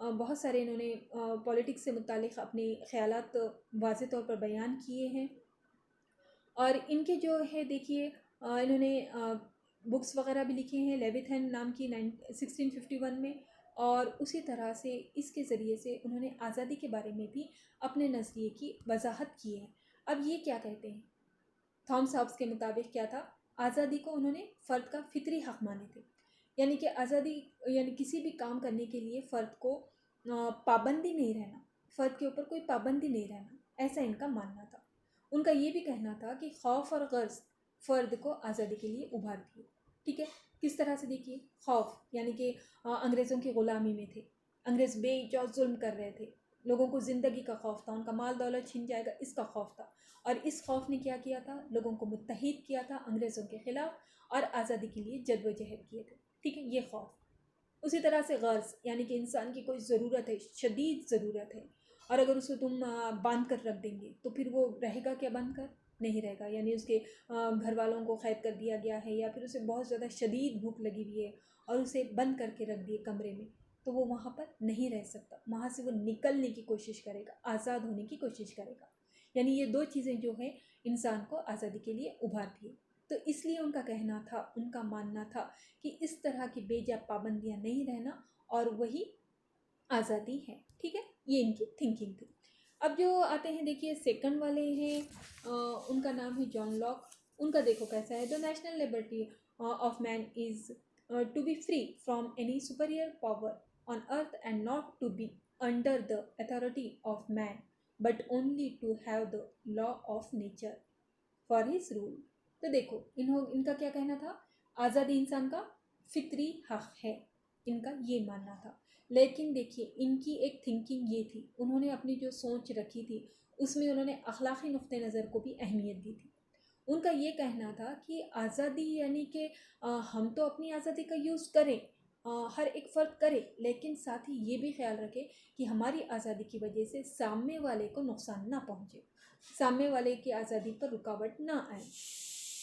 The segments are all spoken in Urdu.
بہت سارے انہوں نے پولیٹکس سے متعلق اپنے خیالات واضح طور پر بیان کیے ہیں، اور ان کے جو ہے دیکھیے انہوں نے بکس وغیرہ بھی لکھے ہیں، لیویتھن نام کی 1651 میں، اور اسی طرح سے اس کے ذریعے سے انہوں نے آزادی کے بارے میں بھی اپنے نظریے کی وضاحت کی ہے۔ اب یہ کیا کہتے ہیں، تھامس ہابس کے مطابق کیا تھا، آزادی کو انہوں نے فرد کا فطری حق مانے تھے، یعنی کہ آزادی یعنی کسی بھی کام کرنے کے لیے فرد کو پابندی نہیں رہنا، فرد کے اوپر کوئی پابندی نہیں رہنا، ایسا ان کا ماننا تھا۔ ان کا یہ بھی کہنا تھا کہ خوف اور غرض فرد کو آزادی کے لیے ابھارتی ہے۔ ٹھیک ہے، کس طرح سے دیکھیے، خوف یعنی کہ انگریزوں کی غلامی میں تھے، انگریز بے اجازت ظلم کر رہے تھے، لوگوں کو زندگی کا خوف تھا، ان کا مال دولت چھن جائے گا اس کا خوف تھا، اور اس خوف نے کیا کیا تھا، لوگوں کو متحد کیا تھا انگریزوں کے خلاف اور آزادی کے لیے جد و جہد کیے تھے۔ ٹھیک ہے، یہ خوف۔ اسی طرح سے غرض یعنی کہ انسان کی کوئی ضرورت ہے، شدید ضرورت ہے، اور اگر اس کو تم باندھ کر رکھ دیں گے تو پھر وہ رہے گا کیا باندھ کر؟ نہیں رہے گا، یعنی اس کے گھر والوں کو قید کر دیا گیا ہے، یا پھر اسے بہت زیادہ شدید بھوک لگی ہوئی ہے اور اسے بند کر کے رکھ دیے کمرے میں، تو وہ وہاں پر نہیں رہ سکتا، وہاں سے وہ نکلنے کی کوشش کرے گا، آزاد ہونے کی کوشش کرے گا۔ یعنی یہ دو چیزیں جو ہیں انسان کو آزادی کے لیے ابھارتی ہے۔ تو اس لیے ان کا کہنا تھا، ان کا ماننا تھا کہ اس طرح کی بے جا پابندیاں نہیں رہنا، اور وہی آزادی ہے۔ ٹھیک ہے، یہ ان کی تھنکنگ تھی۔ اب جو آتے ہیں دیکھیے سیکنڈ والے ہیں، ان کا نام ہے جان لاک۔ ان کا دیکھو کیسا ہے، the national liberty of man is to be free from any superior power on earth and not to be under the authority of man but only to have the law of nature for his rule. تو دیکھو ان کا کیا کہنا تھا، آزادی انسان کا فطری حق ہے، ان کا یہ ماننا تھا۔ لیکن دیکھیے ان کی ایک تھنکنگ یہ تھی، انہوں نے اپنی جو سوچ رکھی تھی اس میں انہوں نے اخلاقی نقطہ نظر کو بھی اہمیت دی تھی۔ ان کا یہ کہنا تھا کہ آزادی یعنی کہ ہم تو اپنی آزادی کا یوز کریں، ہر ایک فرد کرے، لیکن ساتھ ہی یہ بھی خیال رکھے کہ ہماری آزادی کی وجہ سے سامنے والے کو نقصان نہ پہنچے، سامنے والے کی آزادی پر رکاوٹ نہ آئے۔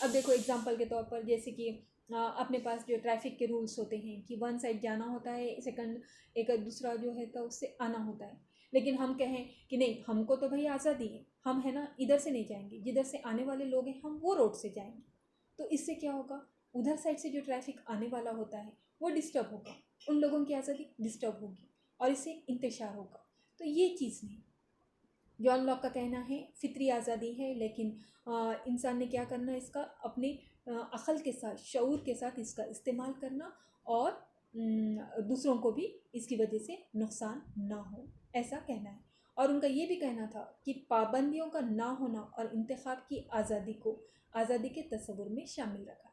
اب دیکھو اگزامپل کے طور پر، جیسے کہ اپنے پاس جو ٹریفک کے رولز ہوتے ہیں کہ ون سائڈ جانا ہوتا ہے، سیکنڈ ایک دوسرا جو ہے تو اس سے آنا ہوتا ہے، لیکن ہم کہیں کہ نہیں ہم کو تو بھائی آزادی ہے، ہم ہے نا ادھر سے نہیں جائیں گے، جدھر سے آنے والے لوگ ہیں ہم وہ روڈ سے جائیں گے، تو اس سے کیا ہوگا، ادھر سائڈ سے جو ٹریفک آنے والا ہوتا ہے وہ ڈسٹرب ہوگا، ان لوگوں کی آزادی ڈسٹرب ہوگی اور اس سے انتشار ہوگا۔ تو یہ چیز نہیں، جان لاک کا کہنا ہے فطری آزادی ہے، لیکن انسان نے کیا کرنا، اس کا اپنے عقل کے ساتھ، شعور کے ساتھ اس کا استعمال کرنا، اور دوسروں کو بھی اس کی وجہ سے نقصان نہ ہو، ایسا کہنا ہے۔ اور ان کا یہ بھی کہنا تھا کہ پابندیوں کا نہ ہونا اور انتخاب کی آزادی کو آزادی کے تصور میں شامل رکھا،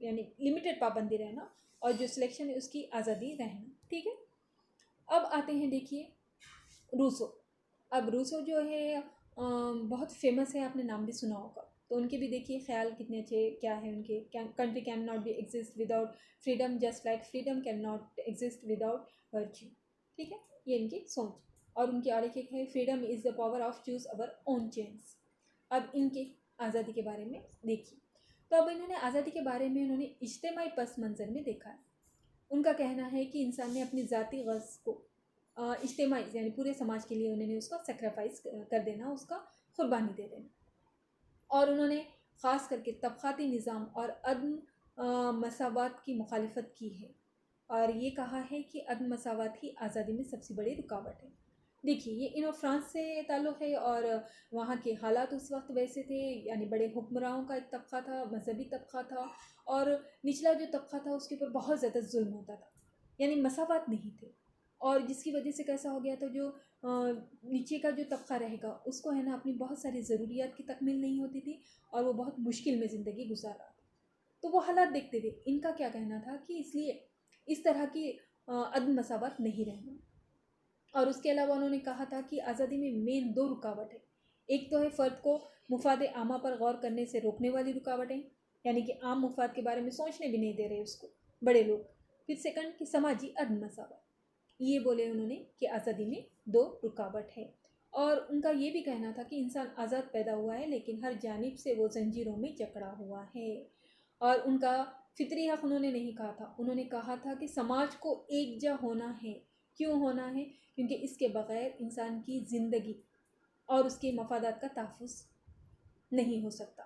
یعنی لمیٹڈ پابندی رہنا اور جو سلیکشن ہے اس کی آزادی رہنا۔ ٹھیک ہے، اب آتے ہیں دیکھیے روسو۔ اب روسو جو ہے بہت فیمس ہے، آپ نے نام بھی سنا ہوگا، تو ان کے بھی دیکھیے خیال کتنے اچھے کیا ہے ان کے، country can not be exist without freedom just like freedom can not exist without virtue. ٹھیک ہے، یہ ان کی سوچ، اور ان کی اور ایک ہے freedom is the power of choose over own chances. اب ان کے آزادی کے بارے میں دیکھیے، تو اب انہوں نے آزادی کے بارے میں انہوں نے اجتماعی پس منظر میں دیکھا ہے۔ ان کا کہنا ہے کہ انسان نے اپنی ذاتی غرض کو اجتماعی یعنی پورے سماج کے لیے انہوں نے اس کا سیکریفائس کر دینا، اس کا قربانی دے دینا، اور انہوں نے خاص کر کے طبقاتی نظام اور عدم مساوات کی مخالفت کی ہے، اور یہ کہا ہے کہ عدم مساوات ہی آزادی میں سب سے بڑی رکاوٹ ہے۔ دیکھیے یہ فرانس سے تعلق ہے، اور وہاں کے حالات اس وقت ویسے تھے، یعنی بڑے حکمرانوں کا ایک طبقہ تھا، مذہبی طبقہ تھا، اور نچلا جو طبقہ تھا اس کے اوپر بہت زیادہ ظلم ہوتا تھا، یعنی مساوات نہیں تھے، اور جس کی وجہ سے کیسا ہو گیا، تو جو نیچے کا جو طبقہ رہے گا اس کو ہے نا اپنی بہت ساری ضروریات کی تکمیل نہیں ہوتی تھی، اور وہ بہت مشکل میں زندگی گزار رہا تھا، تو وہ حالات دیکھتے تھے۔ ان کا کیا کہنا تھا کہ اس لیے اس طرح کی عدم مساوات نہیں رہنا، اور اس کے علاوہ انہوں نے کہا تھا کہ آزادی میں مین دو رکاوٹ ہے، ایک تو ہے فرد کو مفاد عامہ پر غور کرنے سے روکنے والی رکاوٹیں، یعنی کہ عام مفاد کے بارے میں سوچنے بھی نہیں دے رہے اس کو بڑے لوگ، پھر سیکنڈ کہ سماجی عدم مساوات، یہ بولے انہوں نے کہ آزادی میں دو رکاوٹ ہے۔ اور ان کا یہ بھی کہنا تھا کہ انسان آزاد پیدا ہوا ہے لیکن ہر جانب سے وہ زنجیروں میں جکڑا ہوا ہے، اور ان کا فطری حق انہوں نے نہیں کہا تھا، انہوں نے کہا تھا کہ سماج کو ایک جا ہونا ہے۔ کیوں ہونا ہے؟ کیونکہ اس کے بغیر انسان کی زندگی اور اس کے مفادات کا تحفظ نہیں ہو سکتا.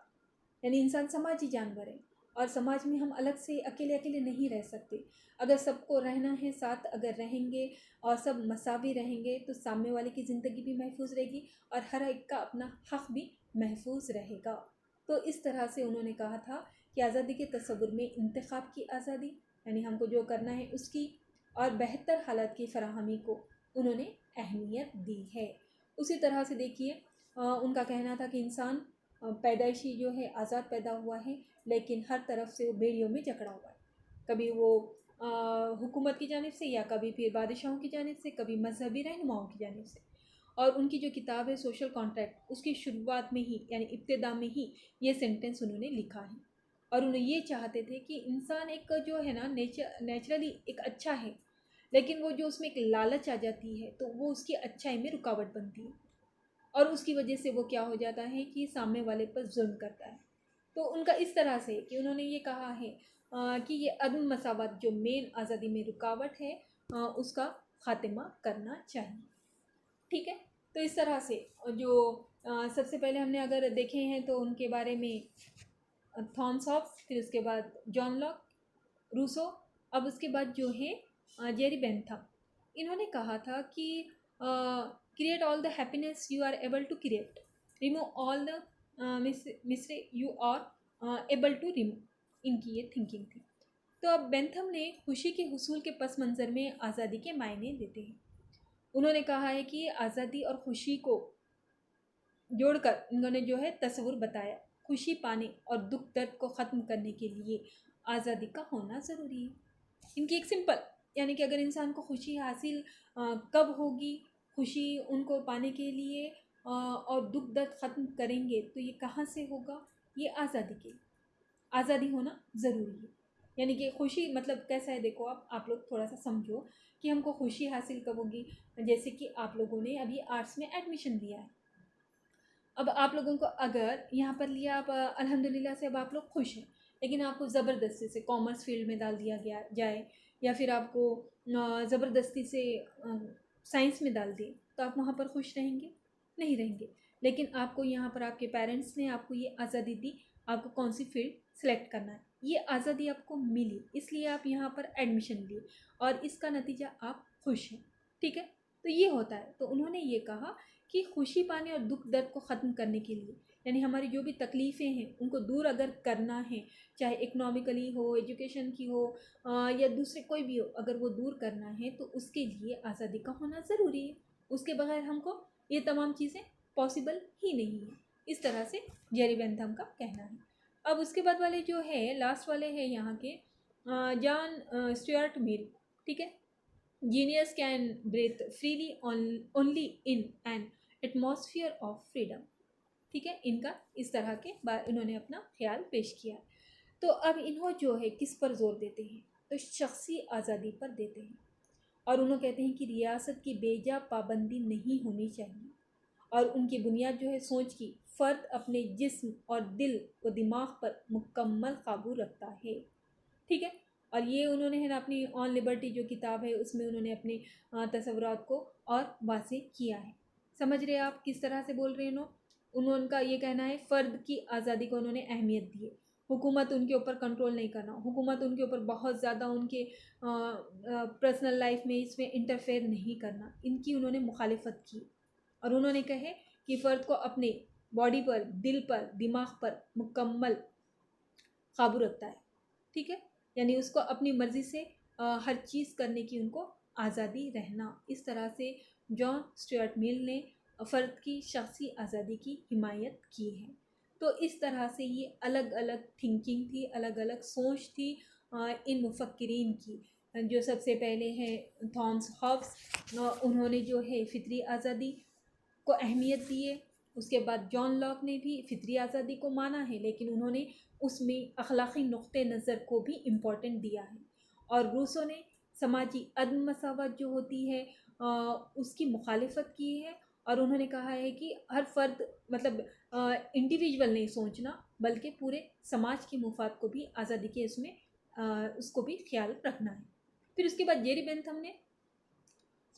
یعنی انسان سماجی جانور ہے اور سماج میں ہم الگ سے اکیلے اکیلے نہیں رہ سکتے. اگر سب کو رہنا ہے ساتھ اگر رہیں گے اور سب مساوی رہیں گے تو سامنے والے کی زندگی بھی محفوظ رہے گی اور ہر ایک کا اپنا حق بھی محفوظ رہے گا. تو اس طرح سے انہوں نے کہا تھا کہ آزادی کے تصور میں انتخاب کی آزادی، یعنی ہم کو جو کرنا ہے اس کی، اور بہتر حالات کی فراہمی کو انہوں نے اہمیت دی ہے. اسی طرح سے دیکھیے ان کا کہنا تھا کہ انسان پیدائشی جو ہے آزاد پیدا ہوا ہے، لیکن ہر طرف سے وہ بیڑیوں میں جکڑا ہوا ہے. کبھی وہ حکومت کی جانب سے، یا کبھی پھر بادشاہوں کی جانب سے، کبھی مذہبی رہنماؤں کی جانب سے. اور ان کی جو کتاب ہے سوشل کانٹریکٹ، اس کی شروعات میں ہی یعنی ابتدا میں ہی یہ سینٹنس انہوں نے لکھا ہے. اور انہوں یہ چاہتے تھے کہ انسان ایک جو ہے نا نیچرلی ایک اچھا ہے، لیکن وہ جو اس میں ایک لالچ آ جاتی ہے تو وہ اس کی اچھائی میں رکاوٹ بنتی ہے، اور اس کی وجہ سے وہ کیا ہو جاتا ہے کہ سامنے والے پر ظلم کرتا ہے. تو ان کا اس طرح سے کہ انہوں نے یہ کہا ہے کہ یہ عدم مساوات جو مین آزادی میں رکاوٹ ہے اس کا خاتمہ کرنا چاہیے. ٹھیک ہے. تو اس طرح سے جو سب سے پہلے ہم نے اگر دیکھے ہیں تو ان کے بارے میں تھامس ہابس، پھر اس کے بعد جان لاک، روسو، اب اس کے بعد جو ہے جیری بینتھم. انہوں نے کہا تھا کہ create all the happiness you are able to create, remove all the misery you are able to remove. ان کی یہ تھنکنگ تھی. تو اب بینتھم نے خوشی کے حصول کے پس منظر میں آزادی کے معنی دیتے ہیں. انہوں نے کہا ہے کہ آزادی اور خوشی کو جوڑ کر انہوں نے جو ہے تصور بتایا. خوشی پانے اور دکھ درد کو ختم کرنے کے لیے آزادی کا ہونا ضروری ہے. ان کی ایک سمپل، یعنی کہ اگر انسان کو خوشی حاصل کب ہوگی، خوشی ان کو پانے کے لیے اور دکھ درد ختم کریں گے تو یہ کہاں سے ہوگا؟ یہ آزادی کے لیے آزادی ہونا ضروری ہے. یعنی کہ خوشی مطلب کیسا ہے، دیکھو آپ لوگ تھوڑا سا سمجھو کہ ہم کو خوشی حاصل کب ہوگی. جیسے کہ آپ لوگوں نے ابھی آرٹس میں ایڈمیشن لیا ہے. اب آپ لوگوں کو اگر یہاں پر لیا، آپ الحمدللہ سے اب آپ لوگ خوش ہیں، لیکن آپ کو زبردستی سے کامرس فیلڈ میں ڈال دیا گیا جائے، یا پھر آپ کو زبردستی سے سائنس میں ڈال دیں، تو آپ وہاں پر خوش رہیں گے؟ نہیں رہیں گے. لیکن آپ کو یہاں پر آپ کے پیرنٹس نے آپ کو یہ آزادی دی، آپ کو کون سی فیلڈ سلیکٹ کرنا ہے، یہ آزادی آپ کو ملی، اس لیے آپ یہاں پر ایڈمیشن لیے اور اس کا نتیجہ آپ خوش ہیں. ٹھیک ہے. تو یہ ہوتا ہے. تو انہوں نے یہ کہا کہ خوشی پانے اور دکھ درد کو ختم کرنے کے لیے، یعنی ہماری جو بھی تکلیفیں ہیں ان کو دور اگر کرنا ہے، چاہے اکنامکلی ہو، ایجوکیشن کی ہو یا دوسرے کوئی بھی ہو، اگر وہ دور کرنا ہے تو اس کے لیے آزادی کا ہونا ضروری ہے. اس کے بغیر ہم کو یہ تمام چیزیں پاسبل ہی نہیں ہیں. اس طرح سے جیری بینتھم کا کہنا ہے. اب اس کے بعد والے جو ہے لاسٹ والے ہیں یہاں کے جان اسٹیورٹ مل. ٹھیک ہے. Genius can breathe freely only in an atmosphere of freedom. ٹھیک ہے. ان کا اس طرح کے انہوں نے اپنا خیال پیش کیا. تو اب انہوں جو ہے کس پر زور دیتے ہیں؟ تو شخصی آزادی پر دیتے ہیں. اور انہوں کہتے ہیں کہ ریاست کی بے جا پابندی نہیں ہونی چاہیے، اور ان کی بنیاد جو ہے سوچ کی، فرد اپنے جسم اور دل و دماغ پر مکمل قابو رکھتا ہے. ٹھیک ہے. اور یہ انہوں نے ہے نا اپنی آن لبرٹی جو کتاب ہے اس میں انہوں نے اپنے تصورات کو اور واضح کیا ہے. سمجھ رہے آپ کس طرح سے بول رہے ہیں انہوں کا یہ کہنا ہے فرد کی آزادی کو انہوں نے اہمیت دی ہے. حکومت ان کے اوپر کنٹرول نہیں کرنا، حکومت ان کے اوپر بہت زیادہ ان کے پرسنل لائف میں اس میں انٹرفیئر نہیں کرنا، ان کی انہوں نے مخالفت کی. اور انہوں نے کہے کہ فرد کو اپنے باڈی پر، دل پر، دماغ پر مکمل قابو رکھتا ہے. ٹھیک ہے. یعنی اس کو اپنی مرضی سے ہر چیز کرنے کی ان کو آزادی رہنا. اس طرح سے جان اسٹیورٹ مل نے فرد کی شخصی آزادی کی حمایت کی ہے. تو اس طرح سے یہ الگ الگ تھنکنگ تھی، الگ الگ سوچ تھی ان مفکرین کی. جو سب سے پہلے ہیں تھامس ہابس، انہوں نے جو ہے فطری آزادی کو اہمیت دی ہے. اس کے بعد جان لاک نے بھی فطری آزادی کو مانا ہے، لیکن انہوں نے اس میں اخلاقی نقطہ نظر کو بھی امپورٹنٹ دیا ہے. اور روسو نے سماجی عدم مساوات جو ہوتی ہے اس کی مخالفت کی ہے، اور انہوں نے کہا ہے کہ ہر فرد مطلب انڈیویجول نہیں سوچنا، بلکہ پورے سماج کے مفاد کو بھی آزادی کے اس میں اس کو بھی خیال رکھنا ہے. پھر اس کے بعد جیری بینتھم نے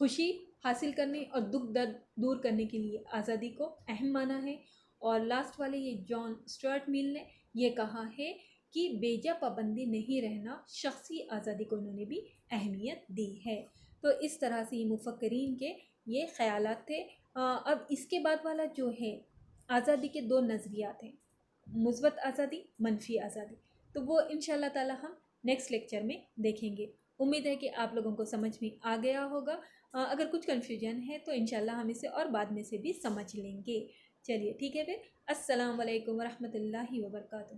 خوشی حاصل کرنے اور دکھ درد دور کرنے کے لیے آزادی کو اہم مانا ہے۔ اور لاسٹ والے یہ جان اسٹورٹ میل نے یہ کہا ہے کہ بیجا پابندی نہیں رہنا، شخصی آزادی کو انہوں نے بھی اہمیت دی ہے۔ تو اس طرح سے یہ مفکرین کے یہ خیالات تھے۔ اب اس کے بعد والا جو ہے آزادی کے دو نظریات ہیں، مثبت آزادی، منفی آزادی، تو وہ انشاءاللہ تعالی ہم نیکسٹ لیکچر میں دیکھیں گے۔ امید ہے کہ آپ لوگوں کو سمجھ میں آ گیا ہوگا۔ اگر کچھ کنفیوژن ہے تو انشاءاللہ ہم اسے اور بعد میں سے بھی سمجھ لیں گے۔ چلیے ٹھیک ہے، پھر السلام علیکم ورحمۃ اللہ وبرکاتہ۔